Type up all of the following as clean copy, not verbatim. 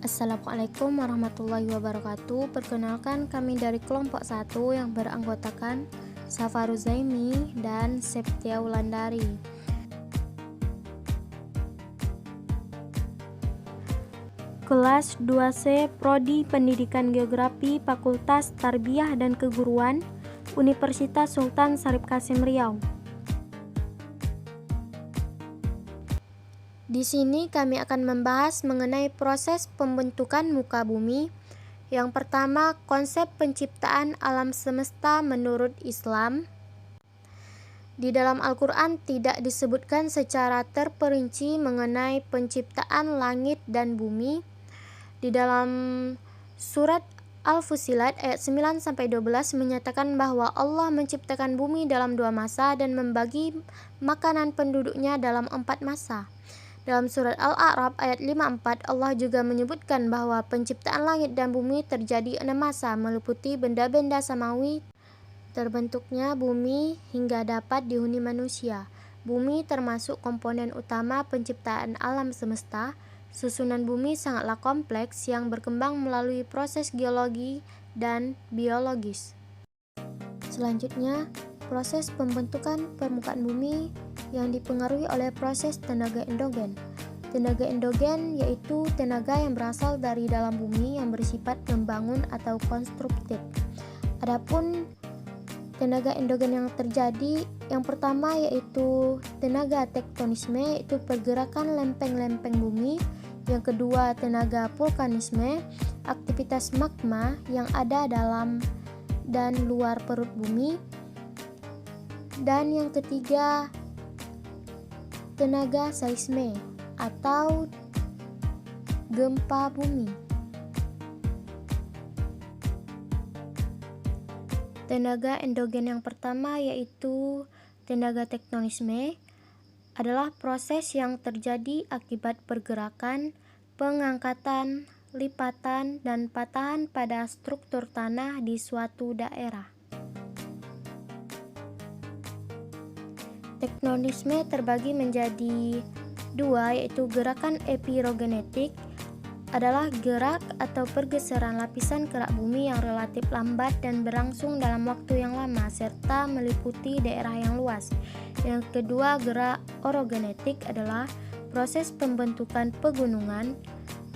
Assalamualaikum warahmatullahi wabarakatuh. Perkenalkan, kami dari kelompok 1 yang beranggotakan Safa Ruzaimi dan Septia Wulandari. Kelas 2C Prodi Pendidikan Geografi Fakultas Tarbiyah dan Keguruan Universitas Sultan Syarif Kasim Riau. Di sini kami akan membahas mengenai proses pembentukan muka bumi. Yang pertama, konsep penciptaan alam semesta menurut Islam. Di dalam Al-Quran tidak disebutkan secara terperinci mengenai penciptaan langit dan bumi. Di dalam surat Al-Fussilat ayat 9-12 menyatakan bahwa Allah menciptakan bumi dalam 2 masa dan membagi makanan penduduknya dalam 4 masa. Dalam surat Al-A'raf ayat 54 Allah juga menyebutkan bahwa penciptaan langit dan bumi terjadi 6 masa meliputi benda-benda samawi terbentuknya bumi hingga dapat dihuni manusia. Bumi termasuk komponen utama penciptaan alam semesta. Susunan bumi sangatlah kompleks yang berkembang melalui proses geologi dan biologis. Selanjutnya, proses pembentukan permukaan bumi yang dipengaruhi oleh proses tenaga endogen. Tenaga endogen yaitu tenaga yang berasal dari dalam bumi yang bersifat membangun atau konstruktif. Adapun tenaga endogen yang terjadi, yang pertama yaitu tenaga tektonisme, yaitu pergerakan lempeng-lempeng bumi. Yang kedua, tenaga vulkanisme, aktivitas magma yang ada dalam dan luar perut bumi. Dan yang ketiga, tenaga seisme atau gempa bumi. Tenaga endogen yang pertama yaitu tenaga tektonisme adalah proses yang terjadi akibat pergerakan, pengangkatan, lipatan, dan patahan pada struktur tanah di suatu daerah. Tektonisme terbagi menjadi 2, yaitu gerakan epirogenetik adalah gerak atau pergeseran lapisan kerak bumi yang relatif lambat dan berlangsung dalam waktu yang lama serta meliputi daerah yang luas. Yang kedua, gerak orogenetik adalah proses pembentukan pegunungan.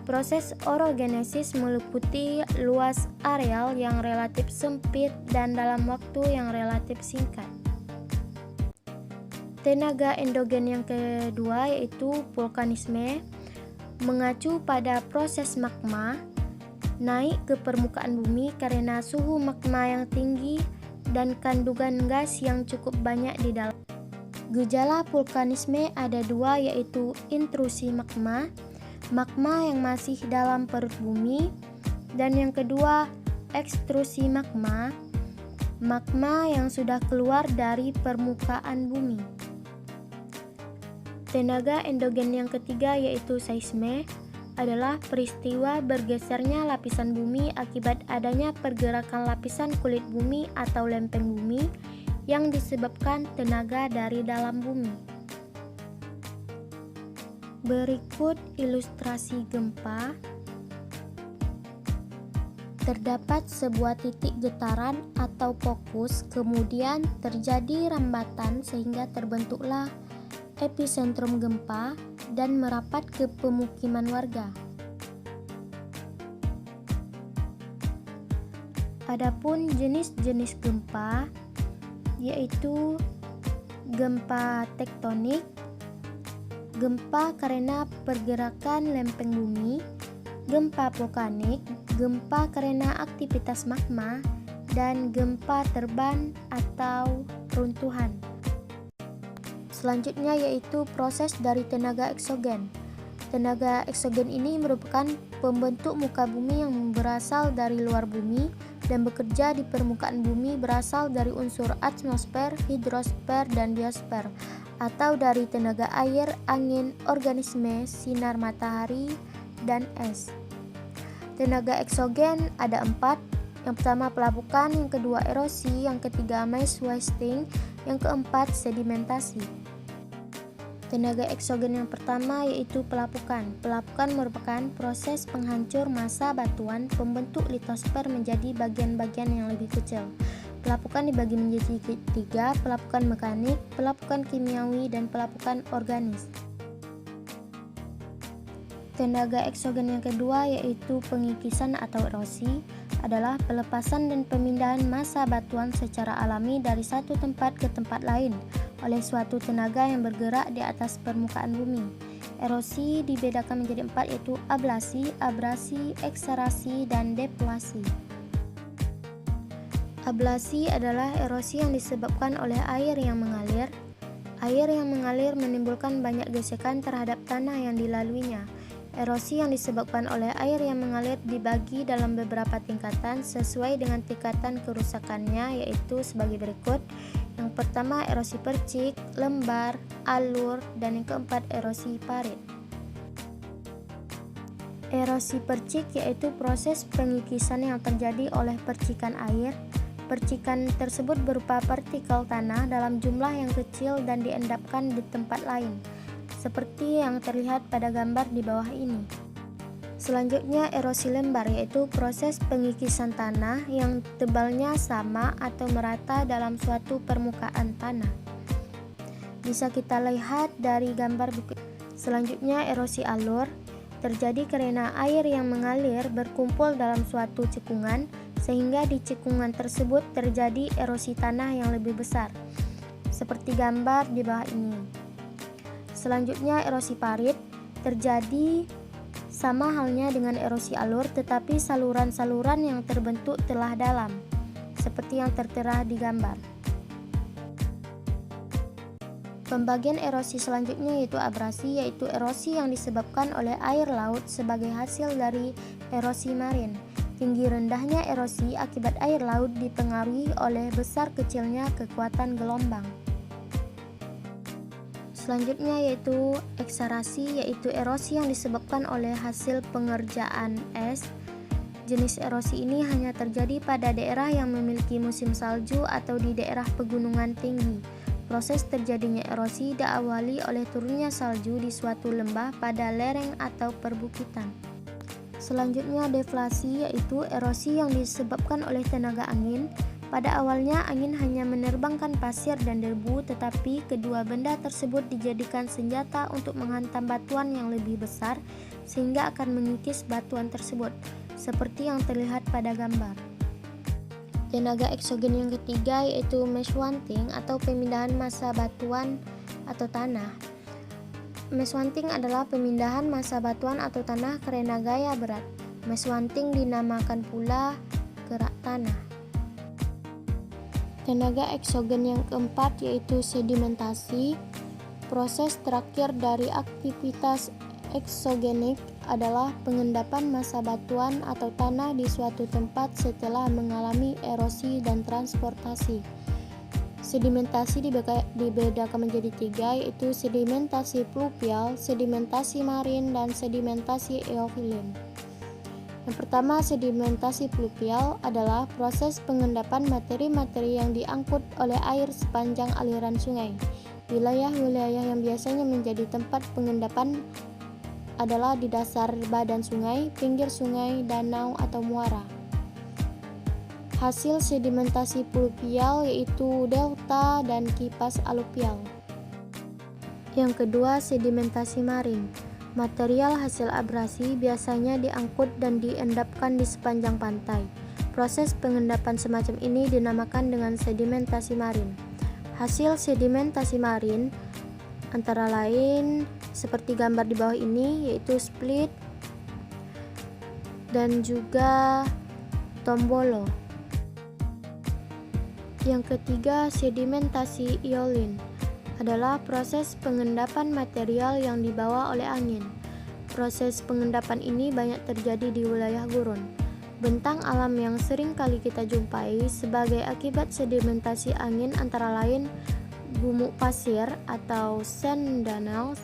Proses orogenesis meliputi luas areal yang relatif sempit dan dalam waktu yang relatif singkat. Tenaga endogen yang kedua yaitu vulkanisme, mengacu pada proses magma naik ke permukaan bumi karena suhu magma yang tinggi dan kandungan gas yang cukup banyak di dalam. Gejala vulkanisme ada 2, yaitu intrusi magma, magma yang masih dalam perut bumi, dan yang kedua ekstrusi magma, magma yang sudah keluar dari permukaan bumi. Tenaga endogen yang ketiga yaitu seisme adalah peristiwa bergesernya lapisan bumi akibat adanya pergerakan lapisan kulit bumi atau lempeng bumi yang disebabkan tenaga dari dalam bumi. Berikut ilustrasi gempa. Terdapat sebuah titik getaran atau fokus, kemudian terjadi rambatan sehingga terbentuklah epicentrum gempa dan merapat ke pemukiman warga. Adapun jenis-jenis gempa yaitu gempa tektonik, gempa karena pergerakan lempeng bumi, gempa vulkanik, gempa karena aktivitas magma, dan gempa terban atau runtuhan. Selanjutnya yaitu proses dari tenaga eksogen. Tenaga eksogen ini merupakan pembentuk muka bumi yang berasal dari luar bumi dan bekerja di permukaan bumi, berasal dari unsur atmosfer, hidrosfer, dan biosfer, atau dari tenaga air, angin, organisme, sinar matahari, dan es. Tenaga eksogen ada 4. Yang pertama pelabukan, yang kedua erosi, yang ketiga mass wasting, yang keempat sedimentasi. Tenaga eksogen yang pertama yaitu pelapukan. Pelapukan merupakan proses penghancur massa batuan pembentuk litosfer menjadi bagian-bagian yang lebih kecil. Pelapukan dibagi menjadi tiga: pelapukan mekanik, pelapukan kimiawi, dan pelapukan organis. Tenaga eksogen yang kedua yaitu pengikisan atau erosi adalah pelepasan dan pemindahan massa batuan secara alami dari satu tempat ke tempat lain oleh suatu tenaga yang bergerak di atas permukaan bumi. Erosi dibedakan menjadi 4 yaitu ablasi, abrasi, ekserasi, dan deplasi. Ablasi adalah erosi yang disebabkan oleh air yang mengalir. Air yang mengalir menimbulkan banyak gesekan terhadap tanah yang dilaluinya. Erosi yang disebabkan oleh air yang mengalir dibagi dalam beberapa tingkatan sesuai dengan tingkatan kerusakannya, yaitu sebagai berikut. Yang pertama erosi percik, lembar, alur, dan yang keempat erosi parit. Erosi percik yaitu proses pengikisan yang terjadi oleh percikan air. Percikan tersebut berupa partikel tanah dalam jumlah yang kecil dan diendapkan di tempat lain, seperti yang terlihat pada gambar di bawah ini. Selanjutnya erosi lembar yaitu proses pengikisan tanah yang tebalnya sama atau merata dalam suatu permukaan tanah. Bisa kita lihat dari gambar buku. Selanjutnya erosi alur terjadi karena air yang mengalir berkumpul dalam suatu cekungan sehingga di cekungan tersebut terjadi erosi tanah yang lebih besar, seperti gambar di bawah ini. Selanjutnya erosi parit terjadi sama halnya dengan erosi alur, tetapi saluran-saluran yang terbentuk telah dalam, seperti yang tertera di gambar. Pembagian erosi selanjutnya yaitu abrasi, yaitu erosi yang disebabkan oleh air laut sebagai hasil dari erosi marin. Tinggi rendahnya erosi akibat air laut dipengaruhi oleh besar kecilnya kekuatan gelombang. Selanjutnya yaitu ekserasi, yaitu erosi yang disebabkan oleh hasil pengerjaan es. Jenis erosi ini hanya terjadi pada daerah yang memiliki musim salju atau di daerah pegunungan tinggi. Proses terjadinya erosi diawali oleh turunnya salju di suatu lembah pada lereng atau perbukitan. Selanjutnya deflasi, yaitu erosi yang disebabkan oleh tenaga angin. Pada awalnya angin hanya menerbangkan pasir dan debu, tetapi kedua benda tersebut dijadikan senjata untuk menghantam batuan yang lebih besar sehingga akan mengikis batuan tersebut, seperti yang terlihat pada gambar. Tenaga eksogen yang ketiga yaitu meshwanting atau pemindahan massa batuan atau tanah. Meshwanting adalah pemindahan massa batuan atau tanah karena gaya berat. Meshwanting dinamakan pula gerak tanah. Tenaga eksogen yang keempat yaitu sedimentasi. Proses terakhir dari aktivitas eksogenik adalah pengendapan massa batuan atau tanah di suatu tempat setelah mengalami erosi dan transportasi. Sedimentasi dibedakan menjadi tiga, yaitu sedimentasi pluvial, sedimentasi marin, dan sedimentasi eofilin. Yang pertama, sedimentasi pluvial adalah proses pengendapan materi-materi yang diangkut oleh air sepanjang aliran sungai. Wilayah-wilayah yang biasanya menjadi tempat pengendapan adalah di dasar badan sungai, pinggir sungai, danau, atau muara. Hasil sedimentasi pluvial yaitu delta dan kipas aluvial. Yang kedua, sedimentasi marin. Material hasil abrasi biasanya diangkut dan diendapkan di sepanjang pantai. Proses pengendapan semacam ini dinamakan dengan sedimentasi marin. Hasil sedimentasi marin antara lain seperti gambar di bawah ini, yaitu split dan juga tombolo. Yang ketiga, sedimentasi iolin adalah proses pengendapan material yang dibawa oleh angin. Proses pengendapan ini banyak terjadi di wilayah gurun. Bentang alam yang sering kali kita jumpai sebagai akibat sedimentasi angin antara lain gumuk pasir atau sand dunes,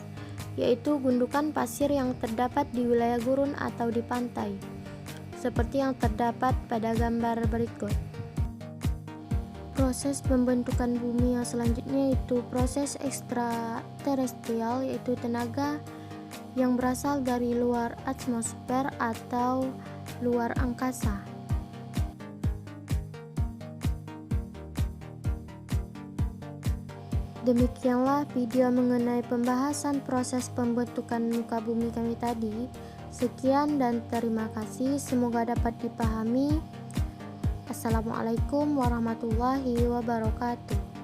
yaitu gundukan pasir yang terdapat di wilayah gurun atau di pantai, seperti yang terdapat pada gambar berikut. Proses pembentukan bumi yang selanjutnya yaitu proses ekstraterestrial, yaitu tenaga yang berasal dari luar atmosfer atau luar angkasa. Demikianlah video mengenai pembahasan proses pembentukan muka bumi kami tadi. Sekian dan terima kasih, semoga dapat dipahami. Assalamualaikum warahmatullahi wabarakatuh.